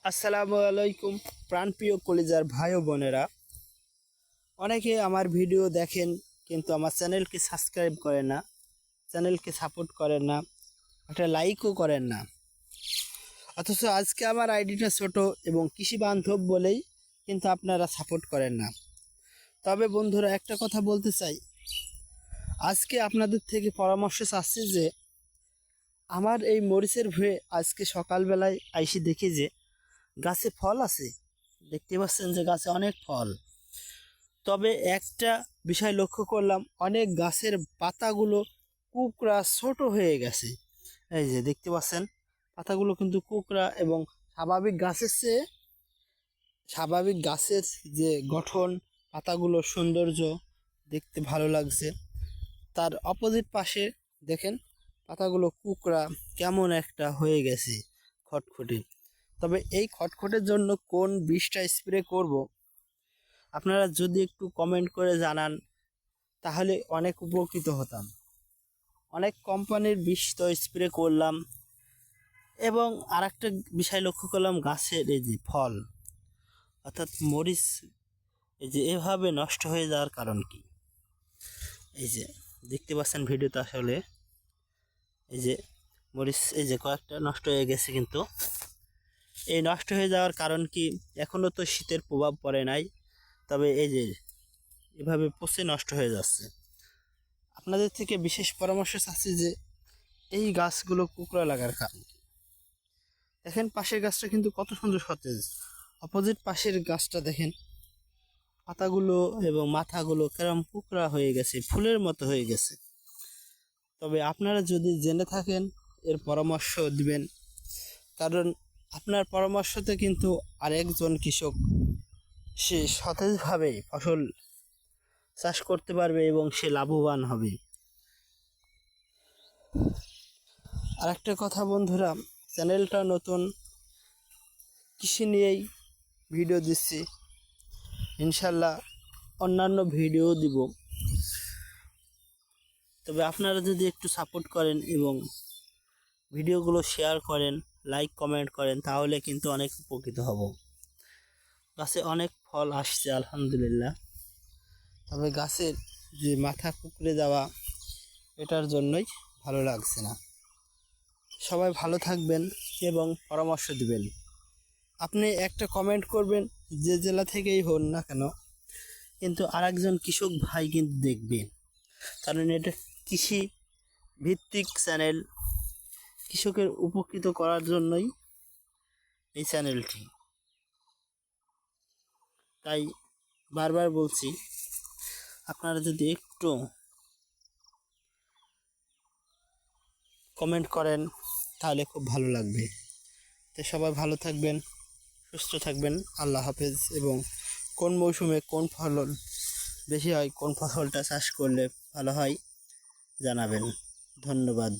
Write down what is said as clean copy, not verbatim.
আসসালামু আলাইকুম প্রাণপ্রিয় কলিজার ভাই ও বোনেরা, অনেকে আমার ভিডিও দেখেন কিন্তু আমার চ্যানেলকে সাবস্ক্রাইব করেন না, চ্যানেলকে সাপোর্ট করেন না, একটা লাইকও করেন না। অথচ আজকে আমার আইডিটা ছোট এবং কৃষি বান্ধব বলেই কিন্তু আপনারা সাপোর্ট করেন না। তবে বন্ধুরা, একটা কথা বলতে চাই, আজকে আপনাদের থেকে পরামর্শ চাচ্ছি যে আমার এই মরিচের ভুঁয়ে আজকে সকালবেলায় আইসি দেখি যে গাছে ফল আছে। দেখতে পাচ্ছেন যে গাছে অনেক ফল। তবে একটা বিষয় লক্ষ্য করলাম, অনেক গাছের পাতাগুলো কুকড়া ছোট হয়ে গেছে। এই যে দেখতে পাচ্ছেন পাতাগুলো কিন্তু কুকড়া, এবং স্বাভাবিক গাছের যে গঠন, পাতাগুলোর সৌন্দর্য দেখতে ভালো লাগছে, তার অপোজিট পাশে দেখেন পাতাগুলো কুকড়া কেমন একটা হয়ে গেছে, খটখটে। তবে এই খটখটের জন্য কোন বিষটা স্প্রে করব, আপনারা যদি একটু কমেন্ট করে জানান তাহলে অনেক উপকৃত হতাম। অনেক কোম্পানির বিষ তো স্প্রে করলাম, এবং আরেকটা বিষয় লক্ষ্য করলাম, গাছের এই যে ফল অর্থাৎ মরিচ এই যে এভাবে নষ্ট হয়ে যাওয়ার কারণ কি? এই যে দেখতে পাচ্ছেন ভিডিওতে, আসলে এই যে মরিচ এই যে কয়েকটা নষ্ট হয়ে গেছে, কিন্তু এই নষ্ট হয়ে যাওয়ার কারণ কি? এখনও তো শীতের প্রভাব পড়ে নাই, তবে এই যে এভাবে পচে নষ্ট হয়ে যাচ্ছে। আপনাদের থেকে বিশেষ পরামর্শ চাচ্ছি যে এই গাছগুলো কুকড়া লাগার কারণ কি? দেখেন পাশের গাছটা কিন্তু কত সুন্দর সতেজ, অপোজিট পাশের গাছটা দেখেন পাতাগুলো এবং মাথাগুলো কেরম কুকড়া হয়ে গেছে, ফুলের মতো হয়ে গেছে। তবে আপনারা যদি জেনে থাকেন এর পরামর্শ দিবেন, কারণ আপনার পরামর্শতে কিন্তু আরেকজন কৃষক সে সতেজভাবে ফসল চাষ করতে পারবে এবং সে লাভবান হবে। আর একটা কথা বন্ধুরা, চ্যানেলটা নতুন, কৃষি নিয়েই ভিডিও দিচ্ছি, ইনশাল্লাহ অন্যান্য ভিডিও দিব। তবে আপনারা যদি একটু সাপোর্ট করেন এবং ভিডিওগুলো শেয়ার করেন, লাইক কমেন্ট করেন, তাহলে কিন্তু অনেক উপকৃত হব। গাছে অনেক ফল আসছে আলহামদুলিল্লাহ। তবে গাছের যে মাথা কুকড়ে যাওয়া, এটার জন্যই ভালো লাগছে না। সবাই ভালো থাকবেন এবং পরামর্শ দিবেন। আপনি একটা কমেন্ট করবেন যে জেলা থেকেই হন না কেন, কিন্তু আরেকজন কৃষক ভাই কিন্তু দেখবে, কারণ এটা কৃষি ভিত্তিক চ্যানেল, কৃষকের উপকৃত করার জন্যই এই চ্যানেলটি। তাই বারবার বলছি, আপনারা যদি একটু কমেন্ট করেন তাহলে খুব ভালো লাগবে। তো সবাই ভালো থাকবেন, সুস্থ থাকবেন। আল্লাহ হাফেজ। এবং কোন মৌসুমে কোন ফলন বেশি হয়, কোন ফসলটা চাষ করলে ভালো হয় জানাবেন। ধন্যবাদ।